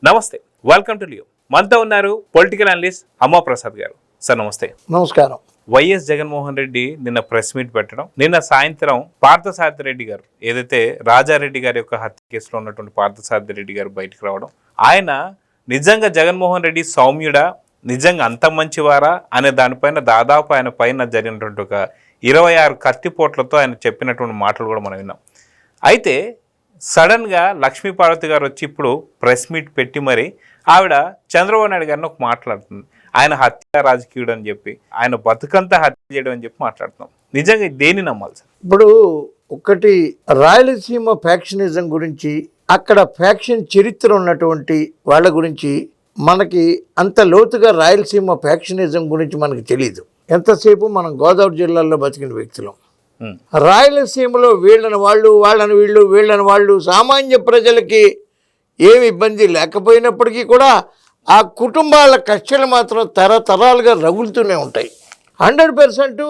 నమస్తే, welcome to Leo. మనతో ఉన్నారు పొలిటికల్ అనలిస్ట్ అమ్మా ప్రసాద్ గారు. సార్ నమస్తే. నమస్కారం. వైఎస్ జగన్మోహన్ రెడ్డి నిన్న ప్రెస్ మీట్ పెట్టడం, నిన్న సాయంత్రం పార్థసారథి రెడ్డి గారు, ఏదైతే రాజారెడ్డి గారి యొక్క హత్య కేసులో ఉన్నటువంటి పార్థసారథి రెడ్డి గారు బయటకు రావడం, ఆయన నిజంగా జగన్మోహన్ రెడ్డి సౌమ్యుడా, నిజంగా అంత మంచివారా అనే దానిపైన దాదాపు ఆయన పైన జరిగినటువంటి ఒక 26 కత్తిపోట్లతో ఆయన చెప్పినటువంటి మాటలు కూడా మనం విన్నాం. అయితే సడన్గా లక్ష్మీపార్వతి గారు వచ్చి ఇప్పుడు ప్రెస్ మీట్ పెట్టి మరి ఆవిడ చంద్రబాబు నాయుడు గారిని ఒక మాట్లాడుతుంది. ఆయన హత్య రాజకీయుడు అని చెప్పి, ఆయన బతుకంతా హత్య చేయడం అని చెప్పి మాట్లాడుతున్నాం. నిజంగా దేన్ని నమ్మాలి సార్? ఇప్పుడు ఒకటి రాయలసీమ ఫ్యాక్షనిజం గురించి, అక్కడ ఫ్యాక్షన్ చరిత్ర ఉన్నటువంటి వాళ్ళ గురించి మనకి అంత లోతుగా రాయలసీమ ఫ్యాక్షనిజం గురించి మనకి తెలియదు. ఎంతసేపు మనం గోదావరి జిల్లాలో బతికిన వ్యక్తులం. రాయలసీమలో వీళ్ళని వాళ్ళు, వాళ్ళని వీళ్ళు, వీళ్ళని వాళ్ళు, సామాన్య ప్రజలకి ఏమి ఇబ్బంది లేకపోయినప్పటికీ కూడా ఆ కుటుంబాల కష్టాలు మాత్రం తరతరాలుగా రగులుతూనే ఉంటాయి. 100%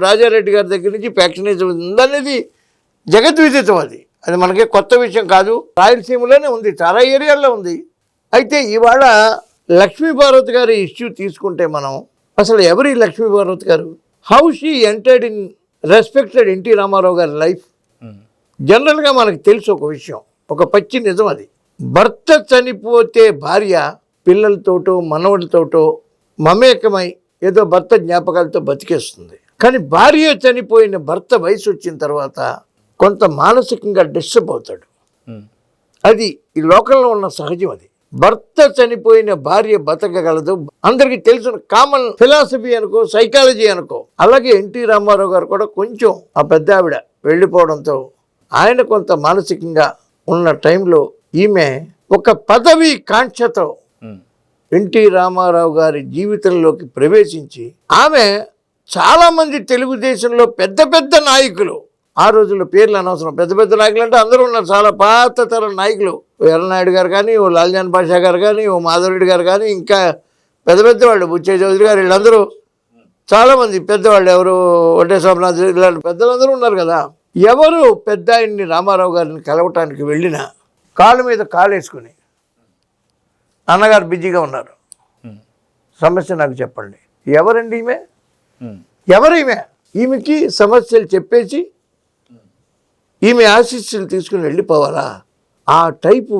రాజారెడ్డి గారి దగ్గర నుంచి ఫ్యాక్షనిజం ఉందనేది జగద్విదితం. అది మనకి కొత్త విషయం కాదు. రాయలసీమలోనే ఉంది, చాలా ఏరియాల్లో ఉంది. అయితే ఇవాళ లక్ష్మీపార్వతి గారి ఇష్యూ తీసుకుంటే మనం అసలు ఎవరి లక్ష్మీపార్వతి గారు, how she entered in respected NT Rama Rao గారి లైఫ్. జనరల్గా మనకు తెలుసు ఒక విషయం, ఒక పచ్చి నిజం. అది భర్త చనిపోతే భార్య పిల్లలతోటో మనవడితోటో మమేకమై ఏదో భర్త జ్ఞాపకాలతో బతికేస్తుంది. కానీ భార్య చనిపోయిన భర్త వయసు వచ్చిన తర్వాత కొంత మానసికంగా డిస్టర్బ్ అవుతాడు. అది ఈ లోకంలో ఉన్న సహజం. అది భర్త చనిపోయిన భార్య బతకగలదు, అందరికీ తెలిసిన కామన్ ఫిలాసఫీ అనుకో, సైకాలజీ అనుకో. అలాగే ఎన్టీ రామారావు గారు కూడా కొంచెం ఆ పెద్ద ఆవిడ వెళ్ళిపోవడంతో ఆయన కొంత మానసికంగా ఉన్న టైంలో ఈమె ఒక పదవి కాంక్షతో ఎన్టీ రామారావు గారి జీవితంలోకి ప్రవేశించి, ఆమె చాలామంది తెలుగుదేశంలో పెద్ద పెద్ద నాయకులు, ఆ రోజుల్లో పేర్లు అనవసరం, పెద్ద పెద్ద నాయకులు అంటే అందరూ ఉన్నారు, చాలా పాత తరం నాయకులు, ఎర్రనాయుడు గారు కానీ, ఓ లాల్జాన్ పాషా గారు కానీ, ఓ మాధవరెడ్డి గారు కానీ, ఇంకా పెద్ద పెద్దవాళ్ళు బుచ్చయ్య చౌదరి గారు, వీళ్ళందరూ చాలామంది పెద్దవాళ్ళు, ఎవరు వడ్డే సోమనాథ్, ఇలాంటి పెద్దలందరూ ఉన్నారు కదా. ఎవరు పెద్ద ఆయన్ని రామారావు గారిని కలవటానికి వెళ్ళినా కాళ్ళ మీద కాలు వేసుకుని, అన్నగారు బిజీగా ఉన్నారు, సమస్య నాకు చెప్పండి, ఎవరండి ఈమె, ఎవరు ఈమె, ఈమెకి సమస్యలు చెప్పేసి ఈమె ఆశీస్సులు తీసుకుని వెళ్ళిపోవాలా? ఆ టైపు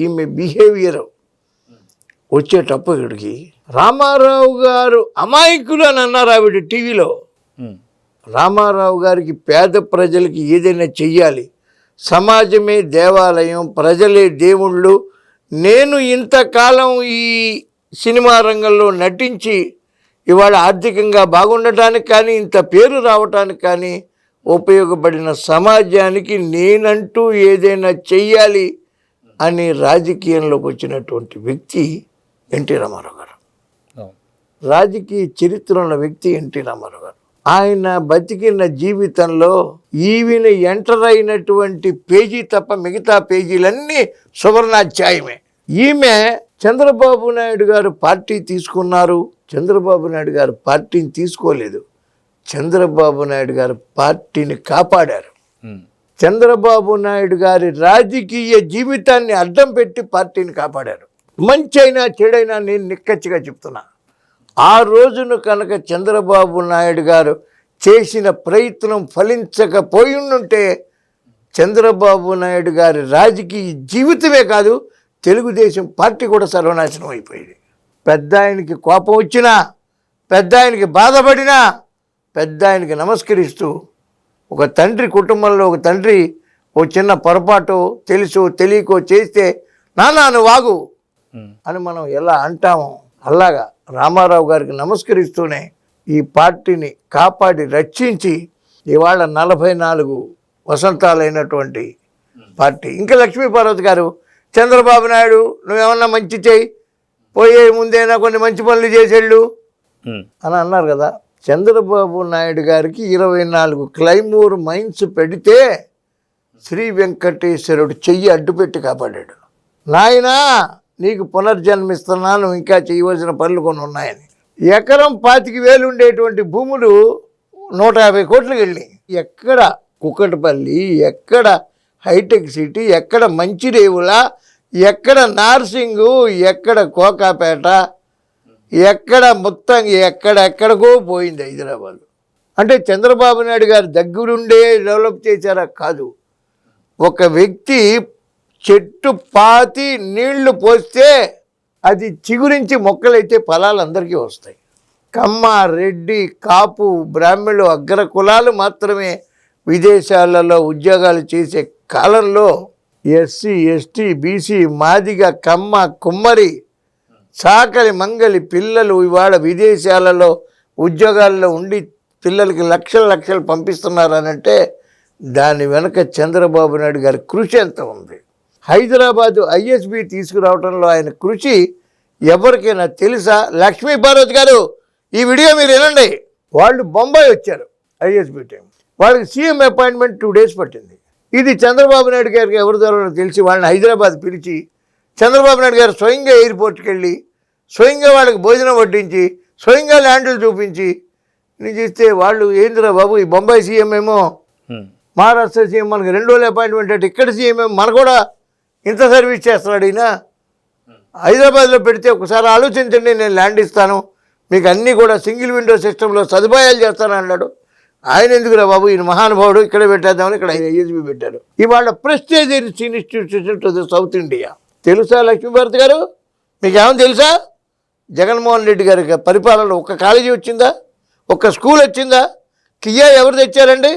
ఈమె బిహేవియర్ వచ్చేటప్పటికి రామారావు గారు అమాయకులు అని అన్నారు ఆవిడ టీవీలో. రామారావు గారికి పేద ప్రజలకి ఏదైనా చెయ్యాలి, సమాజమే దేవాలయం, ప్రజలే దేవుళ్ళు, నేను ఇంతకాలం ఈ సినిమా రంగంలో నటించి ఇవాళ ఆర్థికంగా బాగుండటానికి కానీ, ఇంత పేరు రావటానికి కానీ ఉపయోగపడిన సమాజానికి నేనంటూ ఏదైనా చెయ్యాలి అని రాజకీయంలోకి వచ్చినటువంటి వ్యక్తి ఎన్టీ రామారావు గారు. రాజకీయ చరిత్ర ఉన్న వ్యక్తి ఎన్టీ రామారావు గారు. ఆయన బతికిన జీవితంలో ఈవిన ఎంటర్ అయినటువంటి పేజీ తప్ప మిగతా పేజీలన్నీ సువర్ణాధ్యాయమే. ఈమె చంద్రబాబు నాయుడు గారు పార్టీ తీసుకున్నారు, చంద్రబాబు నాయుడు గారు పార్టీని తీసుకోలేదు, చంద్రబాబు నాయుడు గారు పార్టీని కాపాడారు. చంద్రబాబు నాయుడు గారి రాజకీయ జీవితాన్ని అడ్డం పెట్టి పార్టీని కాపాడారు. మంచి అయినా చెడైనా నేను నిక్కచ్చిగా చెప్తున్నా, ఆ రోజును కనుక చంద్రబాబు నాయుడు గారు చేసిన ప్రయత్నం ఫలించకపోయింటే చంద్రబాబు నాయుడు గారి రాజకీయ జీవితమే కాదు, తెలుగుదేశం పార్టీ కూడా సర్వనాశనం అయిపోయింది. పెద్ద ఆయనకి కోపం వచ్చినా, పెద్ద ఆయనకి బాధపడినా, పెద్ద ఆయనకి నమస్కరిస్తూ, ఒక తండ్రి కుటుంబంలో ఒక తండ్రి ఓ చిన్న పొరపాటు తెలుసో తెలియకో చేస్తే నాన్న నువ్వు వాగు అని మనం ఎలా అంటామో అలాగా రామారావు గారికి నమస్కరిస్తూనే ఈ పార్టీని కాపాడి రక్షించి ఇవాళ 44 వసంతాలైనటువంటి పార్టీ. ఇంకా లక్ష్మీపార్వతి గారు, చంద్రబాబు నాయుడు నువ్వేమన్నా మంచి చేయి, పోయే ముందైనా కొన్ని మంచి పనులు చేసేళ్ళు అని అన్నారు కదా. చంద్రబాబు నాయుడు గారికి 24 క్లైమూర్ మైన్స్ పెడితే శ్రీ వెంకటేశ్వరుడు చెయ్యి అడ్డుపెట్టి కాపాడాడు. నాయనా నీకు పునర్జన్మిస్తున్నాను, ఇంకా చేయవలసిన పనులు కొన్ని ఉన్నాయని. ఎకరం 25,000 ఉండేటువంటి భూములు 150 కోట్లకు వెళ్ళినాయి. ఎక్కడ కుక్కటపల్లి, ఎక్కడ హైటెక్ సిటీ, ఎక్కడ మంచిరేవుల, ఎక్కడ నార్సింగు, ఎక్కడ కోకాపేట, ఎక్కడ మొత్తం ఎక్కడెక్కడికో పోయింది హైదరాబాద్. అంటే చంద్రబాబు నాయుడు గారు దగ్గరుండే డెవలప్ చేశారా? కాదు. ఒక వ్యక్తి చెట్టు పాతి నీళ్లు పోస్తే అది చిగురించి మొక్కలైతే ఫలాలు అందరికీ వస్తాయి. కమ్మ, రెడ్డి, కాపు, బ్రాహ్మణులు, అగ్ర కులాలు మాత్రమే విదేశాలలో ఉద్యోగాలు చేసే కాలంలో ఎస్సీ, ఎస్టీ, బీసీ, మాదిగ, కమ్మ, కుమ్మరి, చాకలి, మంగలి పిల్లలు ఇవాళ విదేశాలలో ఉద్యోగాల్లో ఉండి పిల్లలకి లక్షలు పంపిస్తున్నారనంటే దాని వెనక చంద్రబాబు నాయుడు గారి కృషి ఎంత ఉంది. హైదరాబాదు ఐఎస్బి తీసుకురావడంలో ఆయన కృషి ఎవరికైనా తెలుసా? లక్ష్మీపార్వతి గారు, ఈ వీడియో మీరు వినండి. వాళ్ళు బొంబాయి వచ్చారు ఐఎస్బి టైం, వాళ్ళకి సీఎం అపాయింట్మెంట్ 2 days పట్టింది. ఇది చంద్రబాబు నాయుడు గారికి ఎవరి ద్వారా తెలిసి వాళ్ళని హైదరాబాద్ పిలిచి చంద్రబాబు నాయుడు గారు స్వయంగా ఎయిర్పోర్ట్కి వెళ్ళి స్వయంగా వాళ్ళకి భోజనం వడ్డించి స్వయంగా ల్యాండ్లు చూపించి నేను చేస్తే వాళ్ళు ఏందిరా బాబు, ఈ బొంబాయి సీఎం ఏమో మహారాష్ట్ర సీఎం మనకి 2 రోజులు అపాయింట్మెంట్ అంటే ఇక్కడ సీఎం ఏమో మన కూడా ఇంత సర్వీస్ చేస్తున్నాడు ఈయన. హైదరాబాద్లో పెడితే ఒకసారి ఆలోచించండి, నేను ల్యాండ్ ఇస్తాను, మీకు అన్నీ కూడా సింగిల్ విండో సిస్టంలో సదుపాయాలు చేస్తాను అన్నాడు. ఆయన ఎందుకురా బాబు, ఈయన మహానుభావుడు, ఇక్కడే పెట్టేద్దామని ఇక్కడ ఐఎస్బి పెట్టారు. ఇవాళ prestige institution to the south India. తెలుసా లక్ష్మీభారతి గారు, మీకు ఏమైనా తెలుసా? జగన్మోహన్ రెడ్డి గారి పరిపాలనలో ఒక్క కాలేజీ వచ్చిందా? ఒక్క స్కూల్ వచ్చిందా? కియా ఎవరు తెచ్చారండి?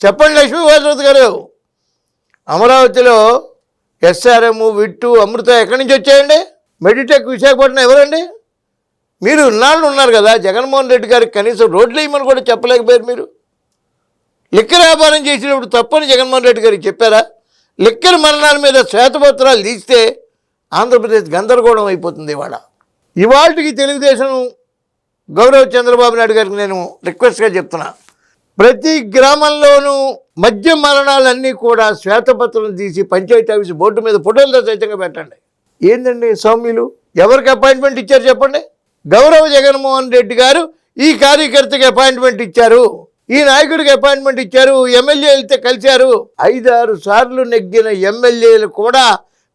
చెప్పండి లక్ష్మీభారతి గారు. అమరావతిలో ఎస్ఆర్ఎం, విట్టు, అమృత ఎక్కడి నుంచి వచ్చాయండి? మెడిటెక్ విశాఖపట్నం ఎవరండి? మీరు ఇన్నాళ్ళు ఉన్నారు కదా, జగన్మోహన్ రెడ్డి గారికి కనీసం రోడ్లు వేయమని కూడా చెప్పలేకపోయారు. మీరు లిక్కర్ వ్యాపారం చేసినప్పుడు తప్పని జగన్మోహన్ రెడ్డి గారికి చెప్పారా? లిక్కర్ మరణాల మీద శ్వేతపత్రాలు తీస్తే ఆంధ్రప్రదేశ్ గందరగోళం అయిపోతుంది. ఇవాళకి తెలుగుదేశం గౌరవ చంద్రబాబు నాయుడు గారికి నేను రిక్వెస్ట్గా చెప్తున్నా, ప్రతి గ్రామంలోనూ మద్య మరణాలన్నీ కూడా శ్వేతపత్రం తీసి పంచాయతీ ఆఫీస్ బోర్డు మీద ఫోటోలతో సైతంగా పెట్టండి. ఏందండి సౌమ్యులు, ఎవరికి అపాయింట్మెంట్ ఇచ్చారు చెప్పండి? గౌరవ జగన్మోహన్ రెడ్డి గారు ఈ కార్యకర్తకి అపాయింట్మెంట్ ఇచ్చారు, ఈ నాయకుడికి అపాయింట్మెంట్ ఇచ్చారు, ఎమ్మెల్యేలతో కలిశారు. 5-6 సార్లు నెగ్గిన ఎమ్మెల్యేలు కూడా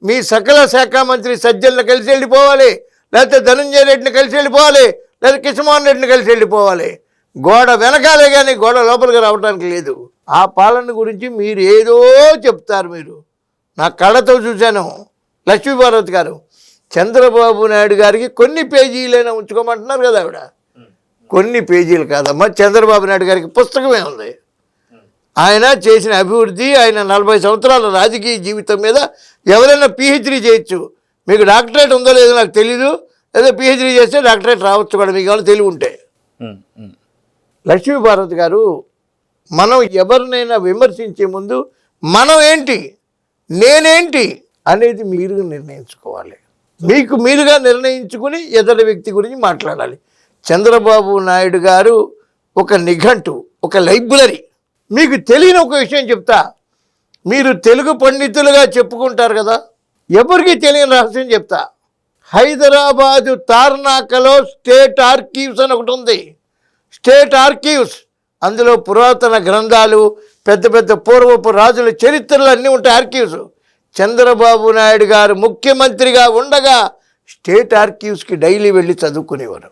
మీ సకల శాఖ మంత్రి సజ్జలను కలిసి వెళ్ళిపోవాలి, లేకపోతే ధనంజయ రెడ్డిని కలిసి వెళ్ళిపోవాలి, లేదా కృష్ణమోహన్ రెడ్డిని కలిసి వెళ్ళిపోవాలి. గోడ వెనకాలే కానీ గోడ లోపలికి రావడానికి లేదు. ఆ పాలన గురించి మీరు ఏదో చెప్తారు. మీరు నా కళ్ళతో చూశాను. లక్ష్మీపార్వతి గారు, చంద్రబాబు నాయుడు గారికి కొన్ని పేజీలైనా ఉంచుకోమంటున్నారు కదా ఆవిడ. కొన్ని పేజీలు కాదమ్మా, చంద్రబాబు నాయుడు గారికి పుస్తకమే ఉంది. ఆయన చేసిన అభివృద్ధి, ఆయన 40 సంవత్సరాల రాజకీయ జీవితం మీద ఎవరైనా పిహెచ్డీ చేయొచ్చు. మీకు డాక్టరేట్ ఉందో లేదో నాకు తెలీదు, ఏదో పిహెచ్డీ చేస్తే డాక్టరేట్ రావచ్చు కూడా, మీకు ఏమైనా తెలివి ఉంటే. లక్ష్మీపార్వతి గారు, మనం ఎవరినైనా విమర్శించే ముందు మనం ఏంటి, నేనేంటి అనేది మీరు నిర్ణయించుకోవాలి. మీకు మీరుగా నిర్ణయించుకుని ఎదుటి వ్యక్తి గురించి మాట్లాడాలి. చంద్రబాబు నాయుడు గారు ఒక నిఘంటు, ఒక లైబ్రరీ. మీకు తెలియని ఒక విషయం చెప్తా, మీరు తెలుగు పండితులుగా చెప్పుకుంటారు కదా, ఎవరికి తెలియని రహస్యం చెప్తా. హైదరాబాదు తార్నాకలో స్టేట్ ఆర్కీవ్స్ అని ఒకటి ఉంది. స్టేట్ ఆర్కీవ్స్, అందులో పురాతన గ్రంథాలు, పెద్ద పెద్ద పూర్వపు రాజుల చరిత్రలు అన్నీ ఉంటాయి ఆర్కీవ్స్. చంద్రబాబు నాయుడు గారు ముఖ్యమంత్రిగా ఉండగా స్టేట్ ఆర్కీవ్స్కి డైలీ వెళ్ళి చదువుకునేవారు.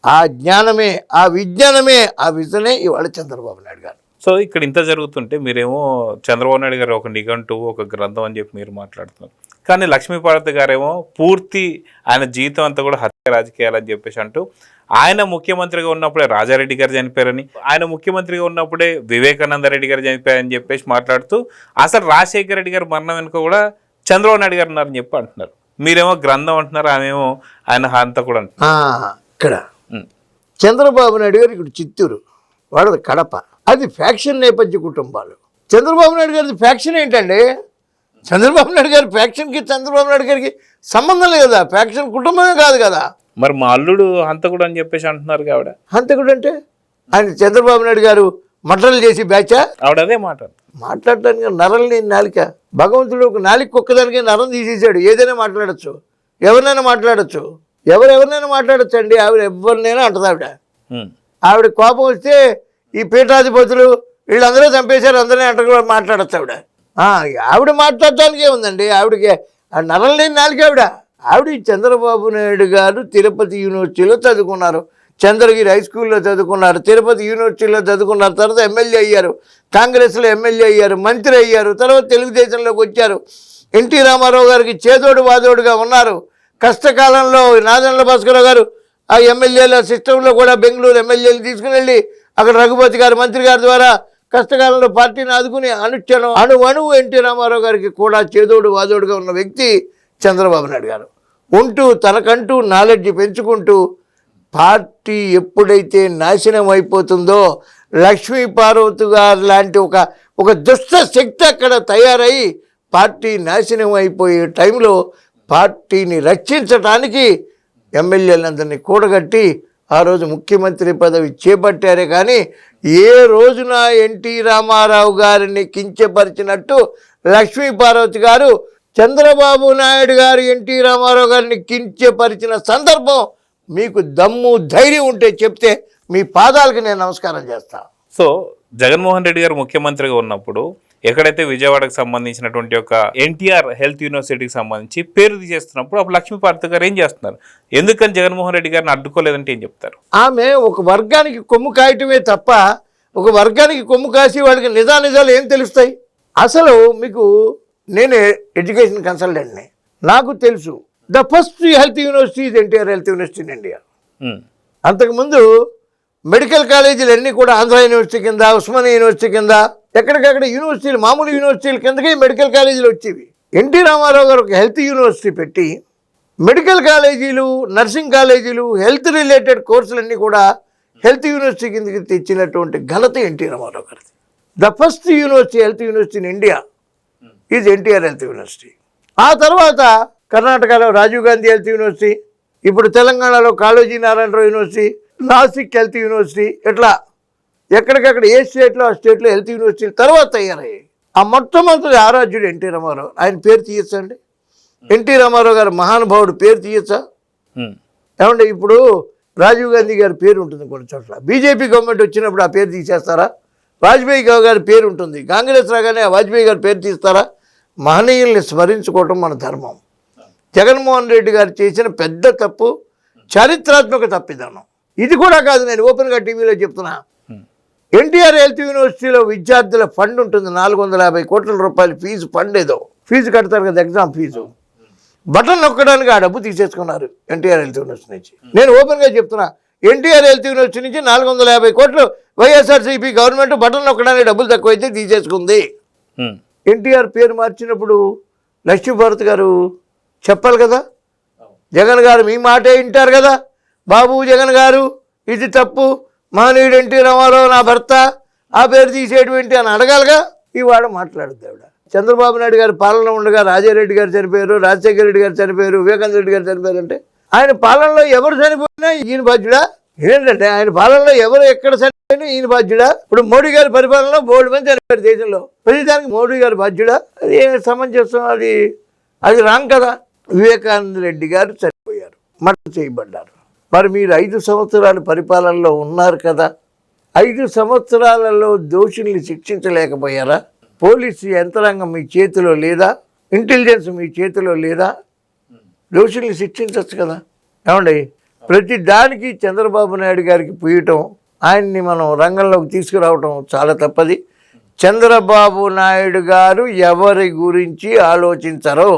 ఆ జ్ఞానమే, ఆ విజ్ఞానమే, ఆ విజనే ఇవాళ చంద్రబాబు నాయుడు గారు. సో ఇక్కడ ఇంత జరుగుతుంటే మీరేమో చంద్రబాబు నాయుడు గారు ఒక నిఘంటు, ఒక గ్రంథం అని చెప్పి మీరు మాట్లాడుతున్నారు. కానీ లక్ష్మీపార్వతి గారేమో పూర్తి ఆయన జీవితం అంతా కూడా హత్య రాజకీయాలని చెప్పేసి అంటూ, ఆయన ముఖ్యమంత్రిగా ఉన్నప్పుడే రాజారెడ్డి గారు చనిపోయారని, ఆయన ముఖ్యమంత్రిగా ఉన్నప్పుడే వివేకానంద రెడ్డి గారు చనిపోయారని చెప్పేసి మాట్లాడుతూ, అసలు రాజశేఖర రెడ్డి గారు మరణం వెనుక కూడా చంద్రబాబు నాయుడు గారు ఉన్నారని చెప్పి అంటున్నారు. మీరేమో గ్రంథం అంటున్నారు, ఆమెమో ఆయన హంతకుడు అంటున్నారు. ఇక్కడ చంద్రబాబు నాయుడు గారు ఇక్కడ చిత్తూరు, వాడది కడప. అది ఫ్యాక్షన్ నేపథ్య కుటుంబాలు. చంద్రబాబు నాయుడు గారి ఫ్యాక్షన్ ఏంటండి? చంద్రబాబు నాయుడు గారి ఫ్యాక్షన్కి చంద్రబాబు నాయుడు గారికి సంబంధం లేదు కదా, ఫ్యాక్షన్ కుటుంబమే కాదు కదా. మరి మా అల్లుడు హంతకుడు అని చెప్పేసి అంటున్నారు ఆవిడ. హంతకుడు అంటే ఆయన చంద్రబాబు నాయుడు గారు మటలు చేసి బ్యాచా? ఆవిడ అదే మాట్లాడటానికి నరం లేని నాలిక. భగవంతుడు ఒక నాలిక ఒక్కదానికి నరం తీసేసాడు. ఏదైనా మాట్లాడచ్చు, ఎవరినైనా మాట్లాడచ్చు, ఎవరెవరినైనా మాట్లాడచ్చు అండి. ఆవిడ ఎవరినైనా అంటది. ఆవిడ కోపం వస్తే ఈ పీఠాధిపతులు వీళ్ళందరూ చంపేశారు అందరినీ అంట మాట్లాడచ్చు ఆవిడ. ఆవిడ మాట్లాడటానికే ఉందండి. ఆ నరం లేని నాలుగు ఆవిడ చంద్రబాబు నాయుడు గారు తిరుపతి యూనివర్సిటీలో చదువుకున్నారు, చంద్రగిరి హై స్కూల్లో చదువుకున్నారు, తిరుపతి యూనివర్సిటీలో చదువుకున్నారు, తర్వాత ఎమ్మెల్యే అయ్యారు, కాంగ్రెస్లో ఎమ్మెల్యే అయ్యారు, మంత్రి అయ్యారు, తర్వాత తెలుగుదేశంలోకి వచ్చారు. ఎన్టీ రామారావు గారికి చేదోడు వాదోడుగా ఉన్నారు. కష్టకాలంలో నాదెండ్ల భాస్కరరావు గారు ఆ ఎమ్మెల్యేల సిస్టంలో కూడా బెంగళూరు ఎమ్మెల్యేలు తీసుకుని వెళ్ళి అక్కడ రఘుపతి గారు మంత్రి గారి ద్వారా కష్టకాలంలో పార్టీని ఆదుకుని అనుక్షణం అణువు ఎన్టీ రామారావు గారికి కూడా చేదోడు వాదోడుగా ఉన్న వ్యక్తి చంద్రబాబు నాయుడు గారు. ఉంటూ తనకంటూ నాలెడ్జ్ పెంచుకుంటూ పార్టీ ఎప్పుడైతే నాశనం అయిపోతుందో లక్ష్మీ పార్వతి గారు లాంటి ఒక దుష్ట శక్తి అక్కడ తయారై పార్టీ నాశనం అయిపోయే టైంలో పార్టీని రక్షించడానికి ఎమ్మెల్యేలందరినీ కూడగట్టి ఆ రోజు ముఖ్యమంత్రి పదవి చేపట్టారే కానీ ఏ రోజున ఎన్టీ రామారావు గారిని కించపరిచినట్టు లక్ష్మీ పార్వతి గారు చంద్రబాబు నాయుడు గారు ఎన్టీ రామారావు గారిని కించపరిచిన సందర్భం మీకు దమ్ము ధైర్యం ఉంటే చెప్తే మీ పాదాలకు నేను నమస్కారం చేస్తాను. సో జగన్మోహన్ రెడ్డి గారు ముఖ్యమంత్రిగా ఉన్నప్పుడు ఎక్కడైతే విజయవాడకు సంబంధించినటువంటి ఒక ఎన్టీఆర్ హెల్త్ యూనివర్సిటీకి సంబంధించి పేరు తీసేస్తున్నప్పుడు అప్పుడు లక్ష్మీ పార్వతి గారు ఏం చేస్తున్నారు? ఎందుకని జగన్మోహన్ రెడ్డి గారిని అడ్డుకోలేదంటే ఏం చెప్తారు? ఆమె ఒక వర్గానికి కొమ్ము కాయటమే తప్ప ఒక వర్గానికి కొమ్ము కాసి వాళ్ళకి నిజాలు ఏం తెలుస్తాయి? అసలు మీకు నేను ఎడ్యుకేషన్ కన్సల్టెంట్ని, నాకు తెలుసు the first health university is NTR health university in India. అంతకుముందు మెడికల్ కాలేజీలు అన్నీ కూడా ఆంధ్ర యూనివర్సిటీ కింద, ఉస్మానియా యూనివర్సిటీ కింద, ఎక్కడికక్కడ యూనివర్సిటీలు మామూలు యూనివర్సిటీల కిందకే మెడికల్ కాలేజీలు వచ్చేవి. ఎన్టీ రామారావు గారు ఒక హెల్త్ యూనివర్సిటీ పెట్టి మెడికల్ కాలేజీలు, నర్సింగ్ కాలేజీలు, హెల్త్ రిలేటెడ్ కోర్సులన్నీ కూడా హెల్త్ యూనివర్సిటీ కిందకి తెచ్చినటువంటి ఘనత ఎన్టీ రామారావు గారిది. The first university health university in India is NTR health university. ఆ తర్వాత కర్ణాటకలో రాజీవ్ గాంధీ హెల్త్ యూనివర్సిటీ, ఇప్పుడు తెలంగాణలో Kaloji Narayana Rao university, Nashik health university, ఇట్లా ఎక్కడికక్కడ ఏ స్టేట్లో ఆ స్టేట్లో హెల్త్ యూనివర్సిటీలు తర్వాత తయారయ్యాయి. ఆ మొట్టమొదటి ఆరాధ్యుడు ఎన్టీ రామారావు. ఆయన పేరు తీయచ్చా అండి? ఎన్టీ రామారావు గారు మహానుభావుడు పేరు తీయచ్చా? ఏమంటే ఇప్పుడు రాజీవ్ గాంధీ గారి పేరు ఉంటుంది కొన్ని చోట్ల, బీజేపీ గవర్నమెంట్ వచ్చినప్పుడు ఆ పేరు తీసేస్తారా? వాజ్పేయి గారి పేరు ఉంటుంది, కాంగ్రెస్ రాగానే ఆ వాజ్పేయి గారి పేరు తీస్తారా? మహనీయుల్ని స్మరించుకోవటం మన ధర్మం. జగన్మోహన్ రెడ్డి గారు చేసిన పెద్ద తప్పు, చారిత్రాత్మక తప్పిదనం. ఇది కూడా కాదు, నేను ఓపెన్గా టీవీలో చెప్తున్నా. ఎన్టీఆర్ హెల్త్ యూనివర్సిటీలో విద్యార్థుల ఫండ్ ఉంటుంది, 450 కోట్ల రూపాయల ఫీజు ఫండ్, ఏదో ఫీజు కడతారు కదా ఎగ్జామ్ ఫీజు, బటన్ నొక్కడానికి ఆ డబ్బు తీసేసుకున్నారు ఎన్టీఆర్ హెల్త్ యూనివర్సిటీ నుంచి. నేను ఓపెన్గా చెప్తున్నా, ఎన్టీఆర్ హెల్త్ యూనివర్సిటీ నుంచి 450 కోట్లు వైఎస్ఆర్సీపీ గవర్నమెంట్ బటన్ నొక్కడానికి డబ్బులు తక్కువైతే తీసేసుకుంది. ఎన్టీఆర్ పేరు మార్చినప్పుడు లక్ష్మీభారతి గారు చెప్పాలి కదా, జగన్ గారు మీ మాటే వింటారు కదా, బాబు జగన్ గారు ఇది తప్పు, మహనీయుడు ఎన్టీ రామారావు నా భర్త, ఆ పేరు తీసేటువంటి అని అడగాలిగా. ఇవాళ మాట్లాడుద్ది ఆవిడ. చంద్రబాబు నాయుడు గారి పాలన ఉండగా రాజారెడ్డి గారు చనిపోయారు, రాజశేఖర రెడ్డి గారు చనిపోయారు, వివేకానంద రెడ్డి గారు చనిపోయారు. అంటే ఆయన పాలనలో ఎవరు చనిపోయినా ఈయన బాధ్యుడా? ఏంటంటే ఆయన పాలనలో ఎవరు ఎక్కడ చనిపోయినా ఈయన బాధ్యుడా? ఇప్పుడు మోడీ గారి పరిపాలనలో 3 మంది చనిపోయారు దేశంలో, ప్రతిదానికి మోడీ గారి బాధ్యుడా? అది సమంజసం, అది రాంగ్ కదా. వివేకానంద రెడ్డి గారు చనిపోయారు, మర్డర్ చేయబడ్డారు. మరి మీరు 5 సంవత్సరాల పరిపాలనలో ఉన్నారు కదా, 5 సంవత్సరాలలో దోషుల్ని శిక్షించలేకపోయారా? పోలీసు యంత్రాంగం మీ చేతిలో లేదా? ఇంటెలిజెన్స్ మీ చేతిలో లేదా? దోషుల్ని శిక్షించవచ్చు కదా. ఏమండి, ప్రతి దానికి చంద్రబాబు నాయుడు గారికి పూయటం, ఆయన్ని మనం రంగంలోకి తీసుకురావటం చాలా తప్పది. చంద్రబాబు నాయుడు గారు ఎవరి గురించి ఆలోచించరో,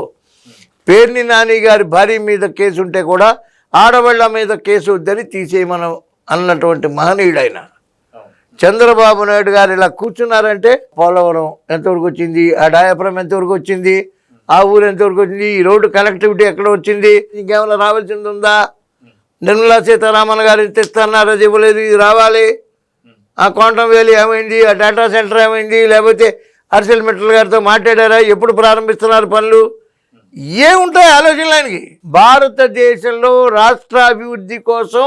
పేర్ని నాని గారి భార్య మీద కేసు ఉంటే కూడా ఆడవాళ్ళ మీద కేసు వద్దని తీసేయమనం అన్నటువంటి మహనీయుడు ఆయన. చంద్రబాబు నాయుడు గారు ఇలా కూర్చున్నారంటే పోలవరం ఎంతవరకు వచ్చింది, ఆ డయాఫ్రమ్ ఎంతవరకు వచ్చింది, ఆ ఊరు ఎంతవరకు వచ్చింది, ఈ రోడ్డు కనెక్టివిటీ ఎక్కడ వచ్చింది, ఇంకేమైనా రావాల్సింది ఉందా? నిర్మలా సీతారామన్ గారు ఇంత ఇస్తున్నారు, అది ఇవ్వలేదు, ఇది రావాలి. ఆ క్వాంటమ్ వ్యాలీ ఏమైంది, ఆ డేటా సెంటర్ ఏమైంది, లేకపోతే హర్షల్ మిట్టల్ గారితో మాట్లాడారా, ఎప్పుడు ప్రారంభిస్తున్నారు పనులు, ఏముంటాయి ఆలోచనలు ఆయనకి? భారతదేశంలో రాష్ట్రాభివృద్ధి కోసం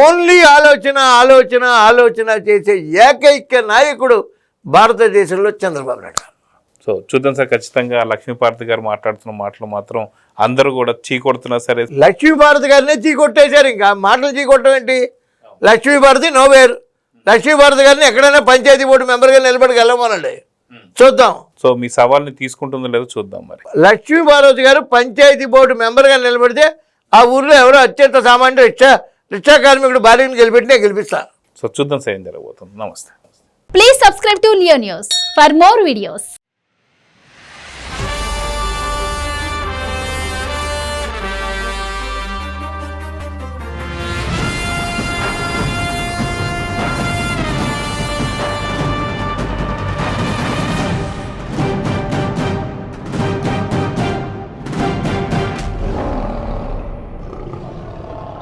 ఓన్లీ ఆలోచన చేసే ఏకైక నాయకుడు భారతదేశంలో చంద్రబాబు నాయుడు గారు. సో చూద్దాం సార్, ఖచ్చితంగా లక్ష్మీపార్వతి గారు మాట్లాడుతున్న మాటలు మాత్రం అందరూ కూడా చీకొడుతున్నా సరే. లక్ష్మీపార్వతి గారినే చీకొట్టేశారు, ఇంకా మాటలు చీకొట్టడం ఏంటి? లక్ష్మీపార్వతి నోవేర్. లక్ష్మీపార్వతి గారిని ఎక్కడైనా పంచాయతీ బోర్డు మెంబర్గా నిలబడికి వెళ్ళమనండి, చూద్దాం. సో మీ సవాల్ని తీసుకుంటుందో లేదో చూద్దాం మరి. లక్ష్మీ పార్వతి గారు పంచాయతీ బోర్డు మెంబర్గా నిలబడితే ఆ ఊర్లో ఎవరో అత్యంత సామాన్య రిక్షా కార్మికుడు భార్యను గెలిపెట్టినే గెలిపిస్తా. సో చూద్దాం ఏం జరగబోతుంది. నమస్తే. Please subscribe to Leo News for more videos.